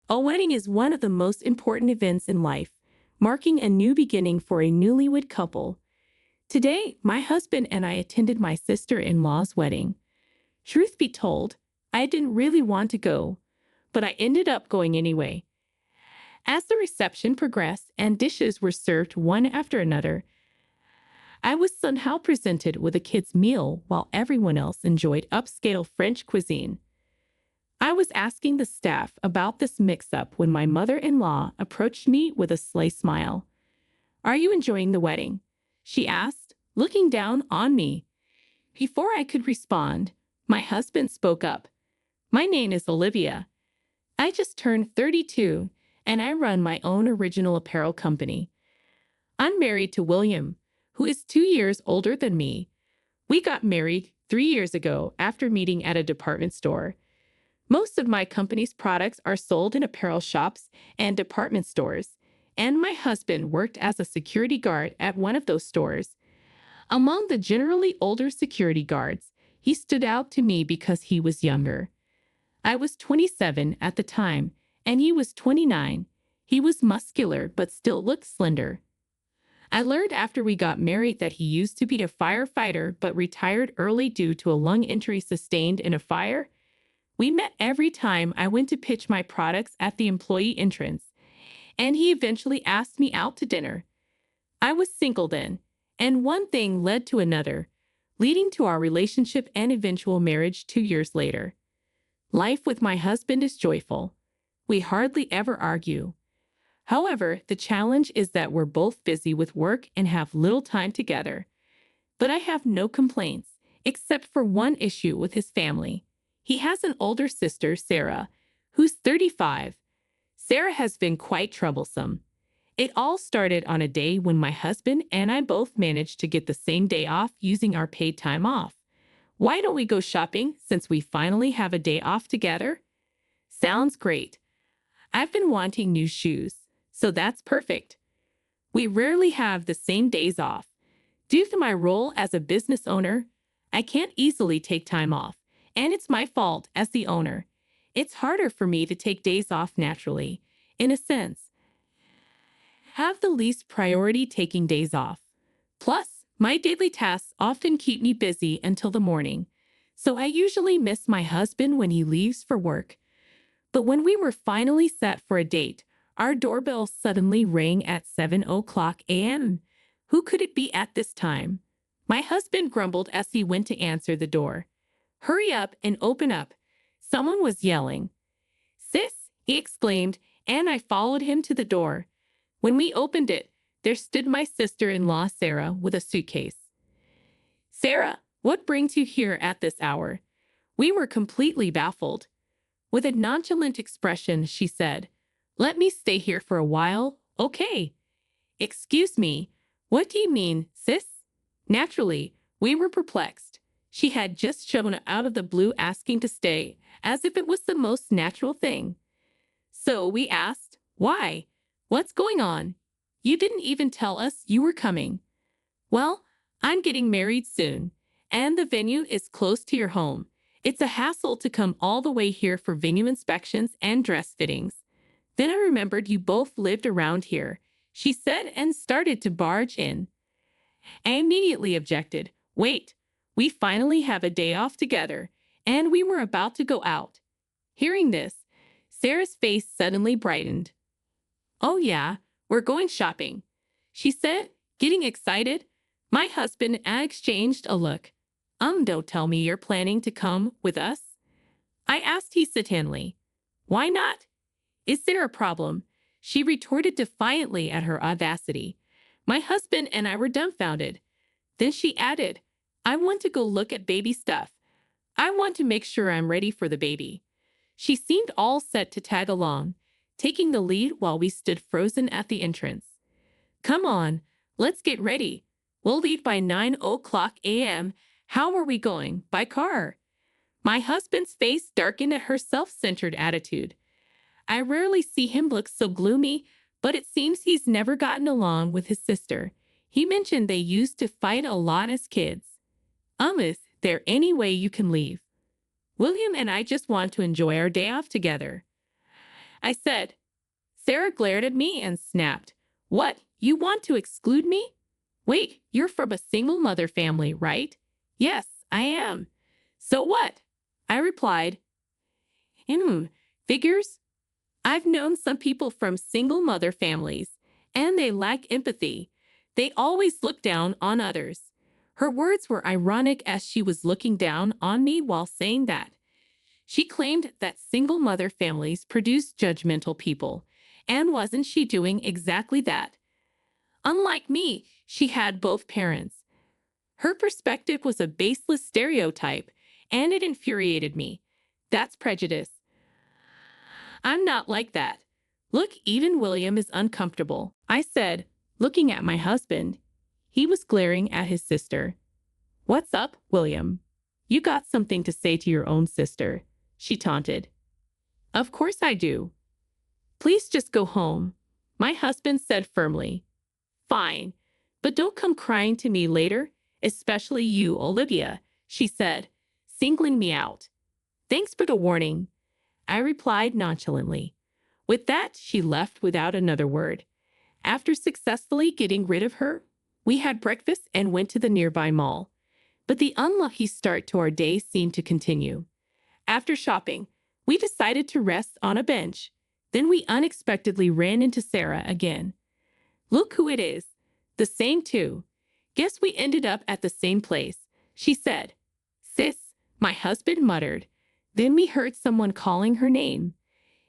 A wedding is one of the most important events in life, marking a new beginning for a newlywed couple. Today, my husband and I attended my sister-in-law's wedding. Truth be told, I didn't really want to go, but I ended up going anyway. As the reception progressed and dishes were served one after another, I was somehow presented with a kid's meal while everyone else enjoyed upscale French cuisine. I was asking the staff about this mix-up when my mother-in-law approached me with a sly smile. "Are you enjoying the wedding?" she asked, looking down on me. Before I could respond, my husband spoke up. "My name is Olivia. I just turned 32, and I run my own original apparel company. I'm married to William, who is 2 years older than me. We got married 3 years ago after meeting at a department store. Most of my company's products are sold in apparel shops and department stores, and my husband worked as a security guard at one of those stores. Among the generally older security guards, he stood out to me because he was younger. I was 27 at the time, and he was 29. He was muscular but still looked slender. I learned after we got married that he used to be a firefighter but retired early due to a lung injury sustained in a fire. We met every time I went to pitch my products at the employee entrance, and he eventually asked me out to dinner. I was single then, and one thing led to another, leading to our relationship and eventual marriage 2 years later. Life with my husband is joyful. We hardly ever argue. However, the challenge is that we're both busy with work and have little time together. But I have no complaints, except for one issue with his family. He has an older sister, Sarah, who's 35. Sarah has been quite troublesome. It all started on a day when my husband and I both managed to get the same day off using our paid time off. "Why don't we go shopping since we finally have a day off together?" "Sounds great. I've been wanting new shoes, so that's perfect." We rarely have the same days off. Due to my role as a business owner, I can't easily take time off, and it's my fault as the owner. It's harder for me to take days off naturally, in a sense. Have the least priority taking days off. Plus, my daily tasks often keep me busy until the morning, so I usually miss my husband when he leaves for work. But when we were finally set for a date, our doorbell suddenly rang at 7 a.m. Who could it be at this time? My husband grumbled as he went to answer the door. "Hurry up and open up." Someone was yelling. "Sis," he exclaimed, and I followed him to the door. When we opened it, there stood my sister-in-law, Sarah, with a suitcase. "Sarah, what brings you here at this hour?" We were completely baffled. With a nonchalant expression, she said, "Let me stay here for a while, okay?" "Excuse me, what do you mean, sis?" Naturally, we were perplexed. She had just shown out of the blue asking to stay, as if it was the most natural thing. So we asked, "Why? What's going on? You didn't even tell us you were coming." "Well, I'm getting married soon, and the venue is close to your home. It's a hassle to come all the way here for venue inspections and dress fittings. Then I remembered you both lived around here," she said and started to barge in. I immediately objected. "Wait, we finally have a day off together, and we were about to go out." Hearing this, Sarah's face suddenly brightened. "Oh yeah, we're going shopping," she said, getting excited. My husband and I exchanged a look. Don't tell me you're planning to come with us?" I asked hesitantly. "Why not? Is there a problem?" she retorted defiantly at her audacity. My husband and I were dumbfounded. Then she added, "I want to go look at baby stuff. I want to make sure I'm ready for the baby." She seemed all set to tag along, taking the lead while we stood frozen at the entrance. "Come on, let's get ready. We'll leave by 9 a.m. How are we going? By car?" My husband's face darkened at her self-centered attitude. I rarely see him look so gloomy, but it seems he's never gotten along with his sister. He mentioned they used to fight a lot as kids. Is there any way you can leave? William and I just want to enjoy our day off together." I said. Sarah glared at me and snapped. What? You want to exclude me? Wait, you're from a single mother family, right? Yes, I am. So what? I replied. Hmm, figures? I've known some people from single mother families, and they lack empathy. They always look down on others. Her words were ironic as she was looking down on me while saying that. She claimed that single mother families produce judgmental people, and wasn't she doing exactly that? Unlike me, she had both parents. Her perspective was a baseless stereotype, and it infuriated me. That's prejudice. I'm not like that. Look, even William is uncomfortable, I said, looking at my husband. He was glaring at his sister. What's up, William? You got something to say to your own sister, she taunted. Of course I do. Please just go home, my husband said firmly. Fine, but don't come crying to me later, especially you, Olivia, she said, singling me out. Thanks for the warning, I replied nonchalantly. With that, she left without another word. After successfully getting rid of her, we had breakfast and went to the nearby mall. But the unlucky start to our day seemed to continue. After shopping, we decided to rest on a bench. Then we unexpectedly ran into Sarah again. Look who it is. The same too. Guess we ended up at the same place, she said. Sis, my husband muttered. Then we heard someone calling her name.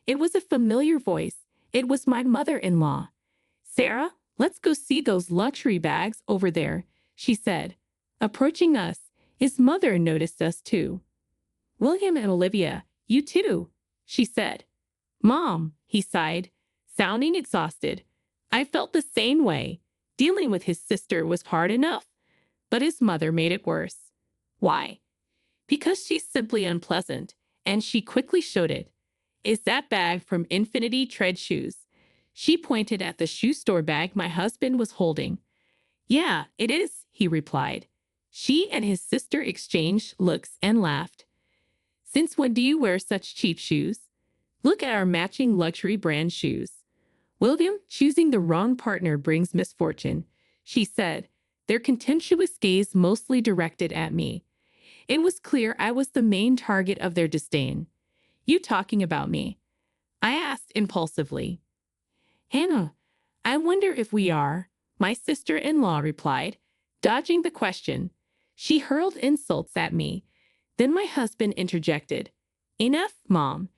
It was a familiar voice. It was my mother-in-law. Sarah, let's go see those luxury bags over there, she said. Approaching us, his mother noticed us too. William and Olivia, you too, she said. Mom, he sighed, sounding exhausted. I felt the same way. Dealing with his sister was hard enough, but his mother made it worse. Why? Because she's simply unpleasant, and she quickly showed it. Is that bag from Infinity Tread Shoes? She pointed at the shoe store bag my husband was holding. Yeah, it is, he replied. She and his sister exchanged looks and laughed. Since when do you wear such cheap shoes? Look at our matching luxury brand shoes. William, choosing the wrong partner brings misfortune, she said, their contemptuous gaze mostly directed at me. It was clear I was the main target of their disdain. You talking about me? I asked impulsively. Hannah, I wonder if we are, my sister-in-law replied, dodging the question. She hurled insults at me. Then my husband interjected. Enough, Mom.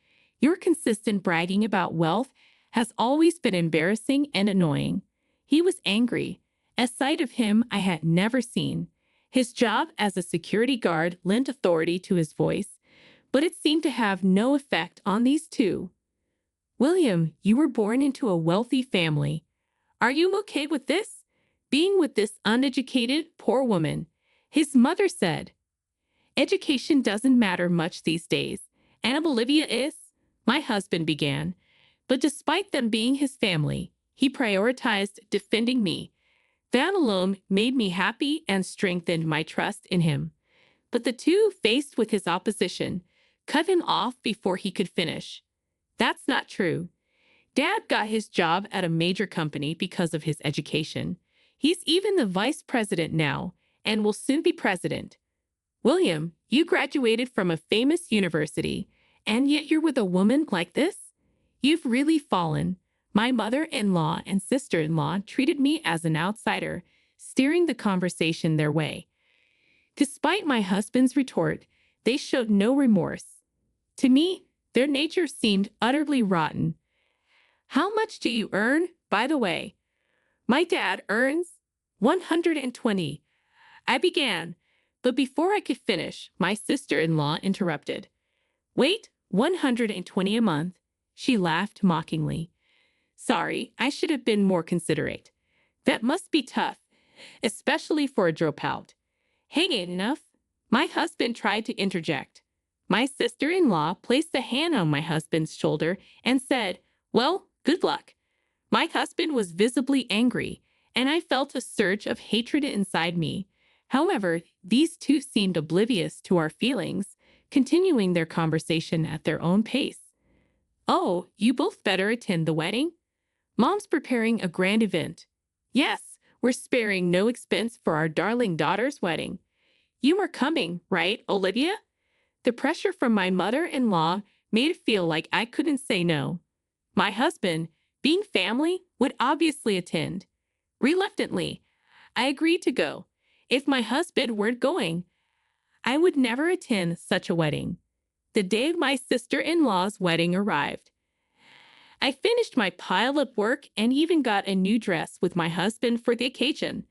Your consistent bragging about wealth has always been embarrassing and annoying. He was angry. A sight of him I had never seen. His job as a security guard lent authority to his voice, but it seemed to have no effect on these two. William, you were born into a wealthy family. Are you okay with this? Being with this uneducated, poor woman, his mother said. Education doesn't matter much these days, and Olivia is, my husband began. But despite them being his family, he prioritized defending me. That alone made me happy and strengthened my trust in him. But the two, faced with his opposition, cut him off before he could finish. That's not true. Dad got his job at a major company because of his education. He's even the vice president now and will soon be president. William, you graduated from a famous university, and yet you're with a woman like this? You've really fallen. My mother-in-law and sister-in-law treated me as an outsider, steering the conversation their way. Despite my husband's retort, they showed no remorse. To me, their nature seemed utterly rotten. How much do you earn, by the way? My dad earns 120. I began, but before I could finish, my sister-in-law interrupted. Wait, 120 a month? She laughed mockingly. Sorry, I should have been more considerate. That must be tough, especially for a dropout. Hang it enough. My husband tried to interject. My sister-in-law placed a hand on my husband's shoulder and said, Well, good luck. My husband was visibly angry, and I felt a surge of hatred inside me. However, these two seemed oblivious to our feelings, continuing their conversation at their own pace. Oh, you both better attend the wedding? Mom's preparing a grand event. Yes, we're sparing no expense for our darling daughter's wedding. You are coming, right, Olivia? The pressure from my mother-in-law made it feel like I couldn't say no. My husband, being family, would obviously attend. Reluctantly, I agreed to go. If my husband weren't going, I would never attend such a wedding. The day of my sister-in-law's wedding arrived. I finished my pile of work and even got a new dress with my husband for the occasion.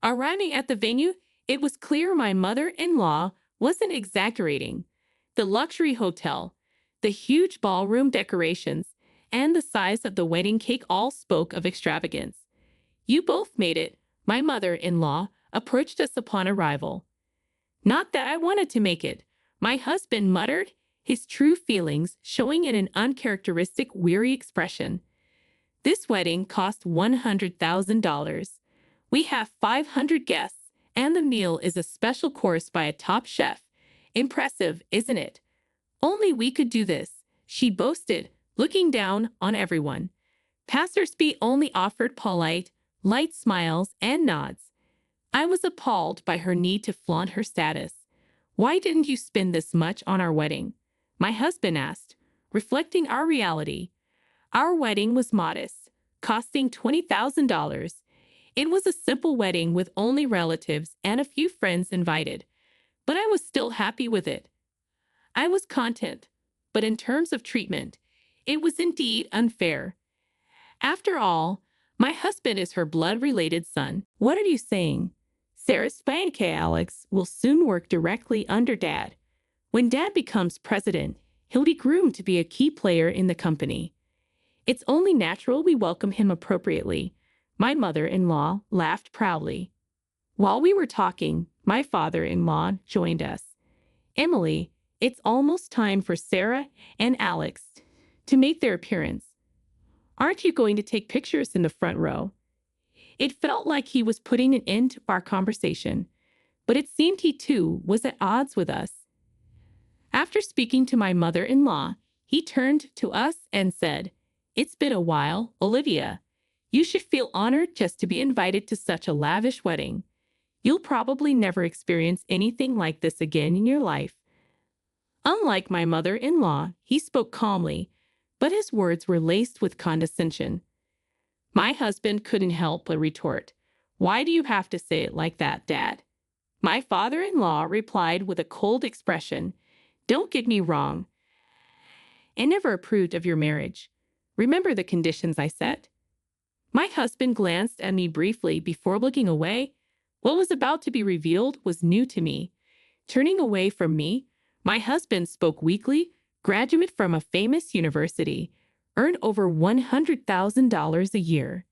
Arriving at the venue, it was clear my mother-in-law wasn't exaggerating. The luxury hotel, the huge ballroom decorations, and the size of the wedding cake all spoke of extravagance. You both made it, my mother-in-law approached us upon arrival. Not that I wanted to make it, my husband muttered, his true feelings showing in an uncharacteristic weary expression. This wedding cost $100,000. We have 500 guests, and the meal is a special course by a top chef. Impressive, isn't it? Only we could do this, she boasted, looking down on everyone. Passers-by only offered polite, light smiles and nods. I was appalled by her need to flaunt her status. Why didn't you spend this much on our wedding? My husband asked, reflecting our reality. Our wedding was modest, costing $20,000. It was a simple wedding with only relatives and a few friends invited, but I was still happy with it. I was content, but in terms of treatment, it was indeed unfair. After all, my husband is her blood-related son. What are you saying? Sarah's Spank Alex will soon work directly under Dad. When Dad becomes president, he'll be groomed to be a key player in the company. It's only natural we welcome him appropriately. My mother-in-law laughed proudly. While we were talking, my father-in-law joined us. Emily, it's almost time for Sarah and Alex to make their appearance. Aren't you going to take pictures in the front row? It felt like he was putting an end to our conversation, but it seemed he too was at odds with us. After speaking to my mother-in-law, he turned to us and said, "It's been a while, Olivia. You should feel honored just to be invited to such a lavish wedding. You'll probably never experience anything like this again in your life." Unlike my mother-in-law, he spoke calmly, but his words were laced with condescension. My husband couldn't help but retort, "Why do you have to say it like that, Dad?" My father-in-law replied with a cold expression, "Don't get me wrong. I never approved of your marriage. Remember the conditions I set?" My husband glanced at me briefly before looking away. What was about to be revealed was new to me. Turning away from me, my husband spoke weakly, graduate from a famous university, earned over $100,000 a year.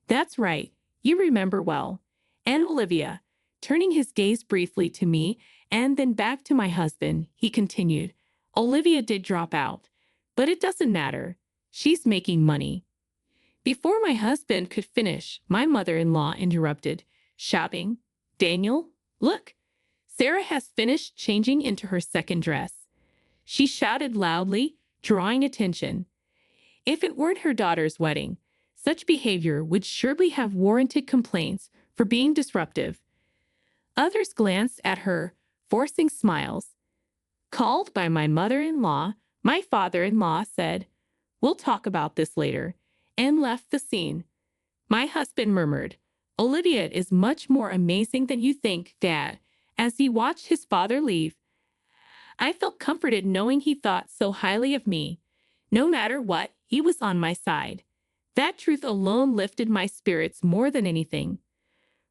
That's right, you remember well. And Olivia, turning his gaze briefly to me and then back to my husband, he continued, Olivia did drop out, but it doesn't matter. She's making money. Before my husband could finish, my mother-in-law interrupted, shouting, "Daniel, look, Sarah has finished changing into her second dress." She shouted loudly, drawing attention. If it weren't her daughter's wedding, such behavior would surely have warranted complaints for being disruptive. Others glanced at her, forcing smiles. Called by my mother-in-law, my father-in-law said, "We'll talk about this later," and left the scene. My husband murmured, "Olivia is much more amazing than you think, Dad," as he watched his father leave. I felt comforted knowing he thought so highly of me. No matter what, he was on my side. That truth alone lifted my spirits more than anything.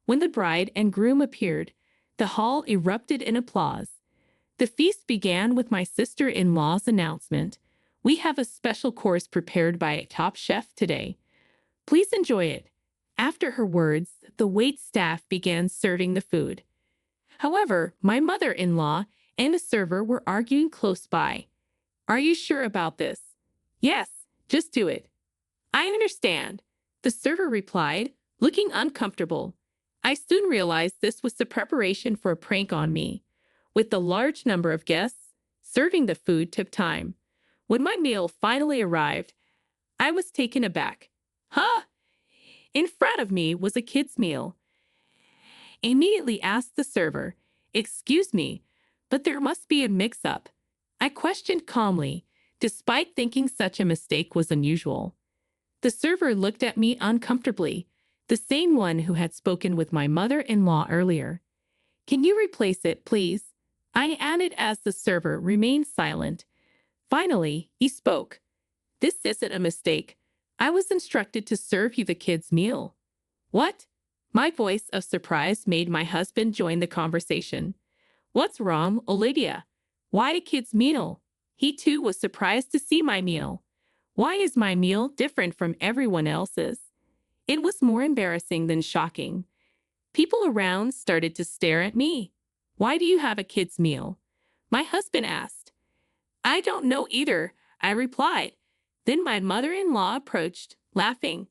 When the bride and groom appeared, the hall erupted in applause. The feast began with my sister-in-law's announcement. "We have a special course prepared by a top chef today. Please enjoy it." After her words, the wait staff began serving the food. However, my mother-in-law and a server were arguing close by. "Are you sure about this?" "Yes, just do it." "I understand," the server replied, looking uncomfortable. I soon realized this was the preparation for a prank on me. With the large number of guests, serving the food took time. When my meal finally arrived, I was taken aback. Huh? In front of me was a kid's meal. I immediately asked the server, "Excuse me, but there must be a mix-up." I questioned calmly, despite thinking such a mistake was unusual. The server looked at me uncomfortably, the same one who had spoken with my mother-in-law earlier. "Can you replace it, please?" I added as the server remained silent. Finally, he spoke. "This isn't a mistake. I was instructed to serve you the kid's meal." "What?" My voice of surprise made my husband join the conversation. "What's wrong, Olivia? Why a kid's meal?" He too was surprised to see my meal. Why is my meal different from everyone else's? It was more embarrassing than shocking. People around started to stare at me. "Why do you have a kid's meal?" my husband asked. "I don't know either," I replied. Then my mother-in-law approached, laughing.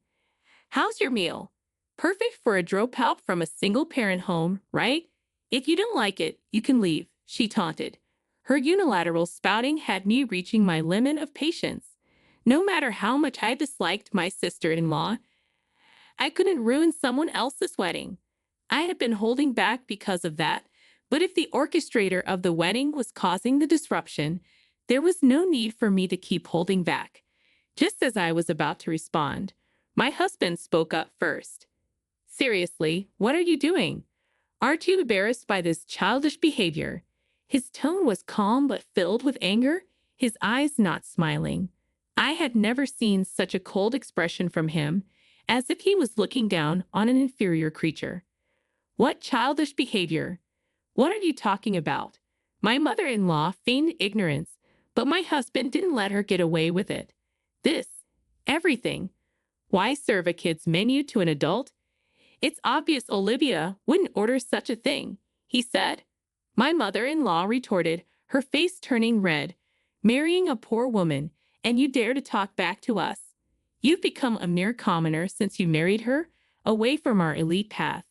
"How's your meal? Perfect for a dropout from a single-parent home, right? If you don't like it, you can leave," she taunted. Her unilateral spouting had me reaching my limit of patience. No matter how much I disliked my sister-in-law, I couldn't ruin someone else's wedding. I had been holding back because of that, but if the orchestrator of the wedding was causing the disruption, there was no need for me to keep holding back. Just as I was about to respond, my husband spoke up first. "Seriously, what are you doing? Aren't you embarrassed by this childish behavior?" His tone was calm but filled with anger, his eyes not smiling. I had never seen such a cold expression from him, as if he was looking down on an inferior creature. "What childish behavior? What are you talking about?" My mother-in-law feigned ignorance, but my husband didn't let her get away with it. "This, everything. Why serve a kid's menu to an adult? It's obvious Olivia wouldn't order such a thing," he said. My mother-in-law retorted, her face turning red. "Marrying a poor woman, and you dare to talk back to us? You've become a mere commoner since you married her, away from our elite path."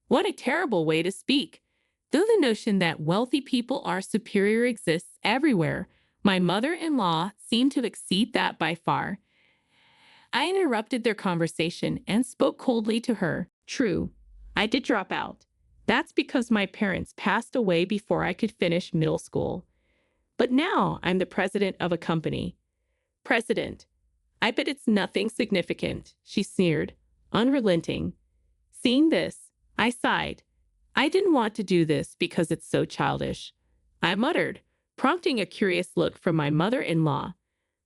What a terrible way to speak. Though the notion that wealthy people are superior exists everywhere, my mother-in-law seemed to exceed that by far. I interrupted their conversation and spoke coldly to her. "True, I did drop out. That's because my parents passed away before I could finish middle school. But now I'm the president of a company." "President? I bet it's nothing significant," she sneered, unrelenting. Seeing this, I sighed. "I didn't want to do this because it's so childish," I muttered, prompting a curious look from my mother-in-law.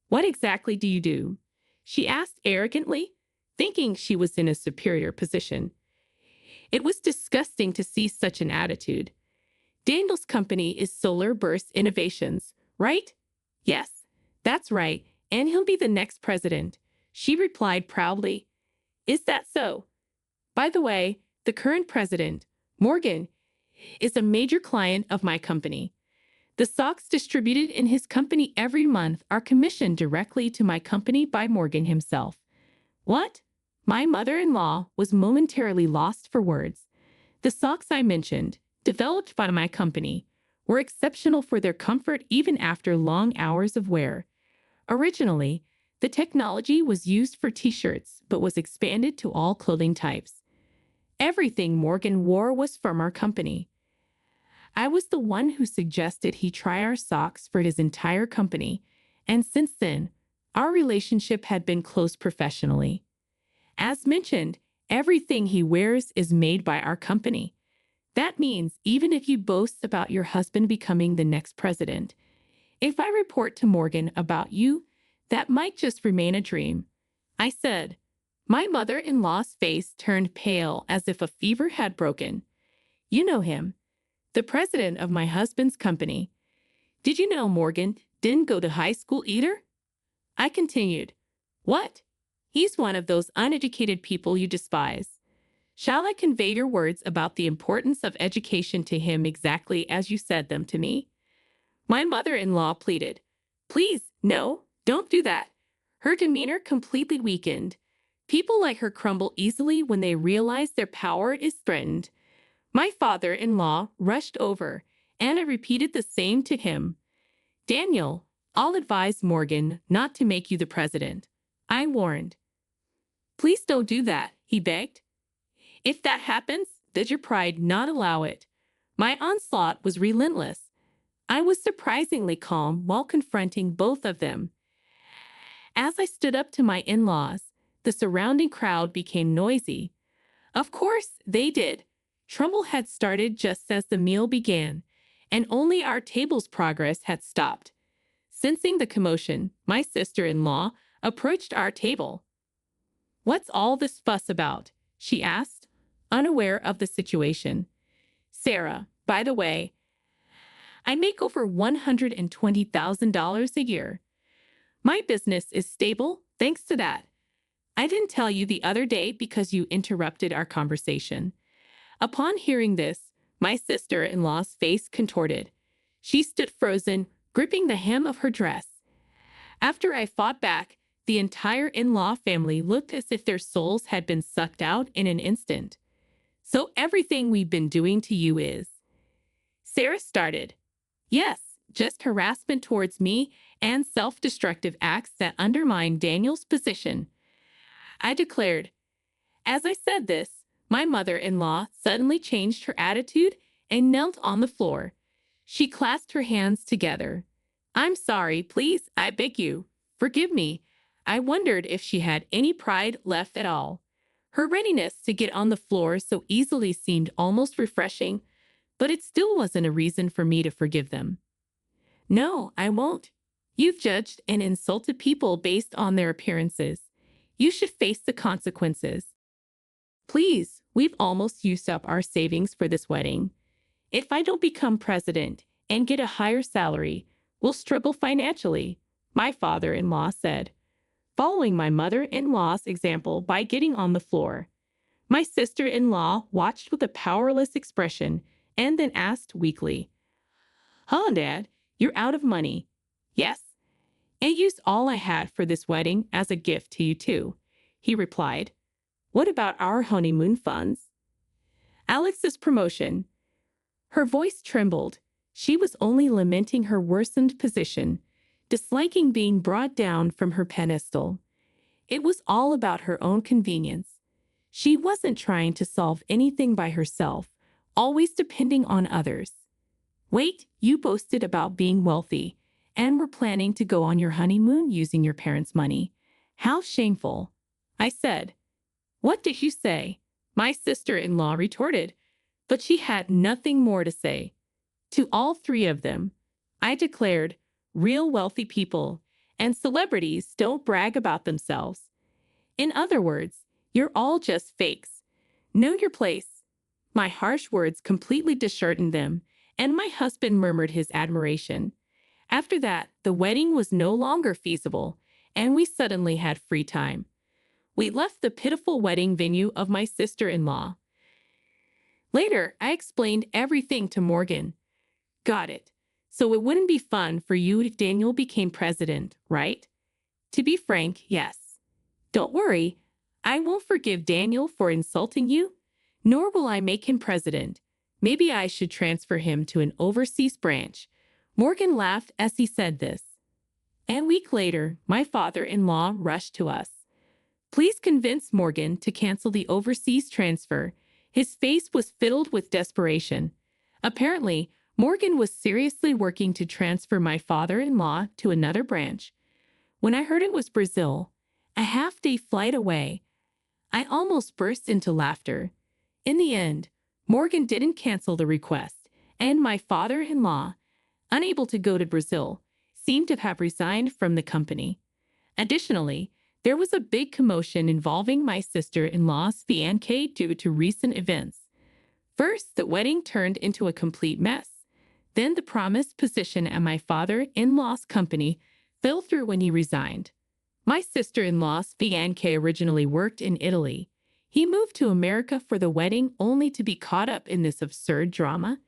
"What exactly do you do?" she asked arrogantly, thinking she was in a superior position. It was disgusting to see such an attitude. "Daniel's company is Solar Burst Innovations, right?" "Yes, that's right, and he'll be the next president," she replied proudly. "Is that so? By the way, the current president, Morgan, is a major client of my company. The stocks distributed in his company every month are commissioned directly to my company by Morgan himself." "What?" My mother-in-law was momentarily lost for words. The socks I mentioned, developed by my company, were exceptional for their comfort even after long hours of wear. Originally, the technology was used for t-shirts but was expanded to all clothing types. Everything Morgan wore was from our company. I was the one who suggested he try our socks for his entire company, and since then, our relationship had been close professionally. As mentioned, everything he wears is made by our company. That means even if you boast about your husband becoming the next president, if I report to Morgan about you, that might just remain a dream," I said. My mother-in-law's face turned pale as if a fever had broken. "You know him, the president of my husband's company. Did you know Morgan didn't go to high school either?" I continued. "What? He's one of those uneducated people you despise. Shall I convey your words about the importance of education to him exactly as you said them to me?" My mother-in-law pleaded. "Please, no, don't do that." Her demeanor completely weakened. People like her crumble easily when they realize their power is threatened. My father-in-law rushed over, and I repeated the same to him. "Daniel, I'll advise Morgan not to make you the president, I warned. Please don't do that, he begged. If that happens, does your pride not allow it? My onslaught was relentless. I was surprisingly calm while confronting both of them. As I stood up to my in-laws, the surrounding crowd became noisy. Of course, they did. Trouble had started just as the meal began, and only our table's progress had stopped. Sensing the commotion, my sister-in-law approached our table. "What's all this fuss about?" she asked, unaware of the situation. "Sarah, by the way, I make over $120,000 a year. My business is stable thanks to that. I didn't tell you the other day because you interrupted our conversation." Upon hearing this, my sister-in-law's face contorted. She stood frozen, gripping the hem of her dress. After I fought back, the entire in-law family looked as if their souls had been sucked out in an instant. "So everything we've been doing to you is—" Sarah started. "Yes, just harassment towards me and self-destructive acts that undermine Daniel's position," I declared. As I said this, my mother-in-law suddenly changed her attitude and knelt on the floor. She clasped her hands together. "I'm sorry, please, I beg you. Forgive me." I wondered if she had any pride left at all. Her readiness to get on the floor so easily seemed almost refreshing, but it still wasn't a reason for me to forgive them. "No, I won't. You've judged and insulted people based on their appearances. You should face the consequences. Please, we've almost used up our savings for this wedding. If I don't become president and get a higher salary, we'll struggle financially," my father-in-law said, following my mother-in-law's example by getting on the floor. My sister-in-law watched with a powerless expression and then asked weakly, "Huh, Dad, you're out of money?" "Yes, and used all I had for this wedding as a gift to you too," he replied. "What about our honeymoon funds?" "Alex's promotion." Her voice trembled. She was only lamenting her worsened position, disliking being brought down from her pedestal. It was all about her own convenience. She wasn't trying to solve anything by herself, always depending on others. "Wait, you boasted about being wealthy and were planning to go on your honeymoon using your parents' money. How shameful," I said. "What did you say?" my sister-in-law retorted, but she had nothing more to say. To all three of them, I declared, real wealthy people and celebrities don't brag about themselves. In other words, you're all just fakes. Know your place. My harsh words completely disheartened them, and my husband murmured his admiration. After that, the wedding was no longer feasible, and we suddenly had free time. We left the pitiful wedding venue of my sister-in-law. Later, I explained everything to Morgan. "Got it. So it wouldn't be fun for you if Daniel became president, right?" "To be frank, yes." "Don't worry. I won't forgive Daniel for insulting you, nor will I make him president. Maybe I should transfer him to an overseas branch." Morgan laughed as he said this. A week later, my father-in-law rushed to us. "Please convince Morgan to cancel the overseas transfer." His face was filled with desperation. Apparently, Morgan was seriously working to transfer my father-in-law to another branch. When I heard it was Brazil, a half-day flight away, I almost burst into laughter. In the end, Morgan didn't cancel the request, and my father-in-law, unable to go to Brazil, seemed to have resigned from the company. Additionally, there was a big commotion involving my sister-in-law's fiancé due to recent events. First, the wedding turned into a complete mess. Then the promised position at my father-in-law's company fell through when he resigned. My sister-in-law's fiancé originally worked in Italy. He moved to America for the wedding only to be caught up in this absurd drama.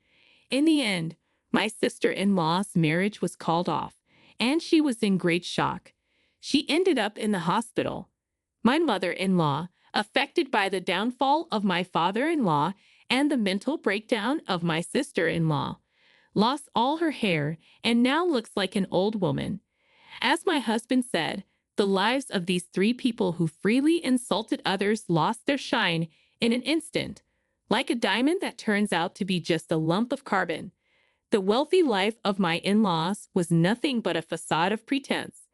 In the end, my sister-in-law's marriage was called off, and she was in great shock. She ended up in the hospital. My mother-in-law, affected by the downfall of my father-in-law and the mental breakdown of my sister-in-law, lost all her hair and now looks like an old woman. As my husband said, the lives of these three people who freely insulted others lost their shine in an instant, like a diamond that turns out to be just a lump of carbon. The wealthy life of my in-laws was nothing but a facade of pretense.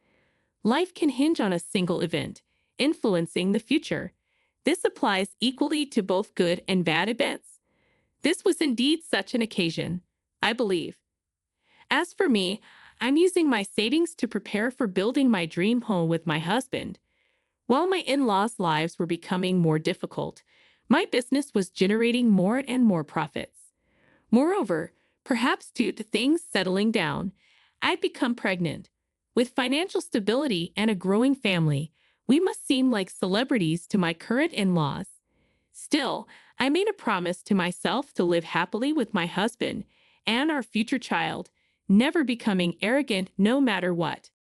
Life can hinge on a single event, influencing the future. This applies equally to both good and bad events. This was indeed such an occasion, I believe. As for me, I'm using my savings to prepare for building my dream home with my husband. While my in-laws' lives were becoming more difficult, my business was generating more and more profits. Moreover, perhaps due to things settling down, I'd become pregnant. With financial stability and a growing family, we must seem like celebrities to my current in-laws. Still, I made a promise to myself to live happily with my husband and our future child, never becoming arrogant no matter what.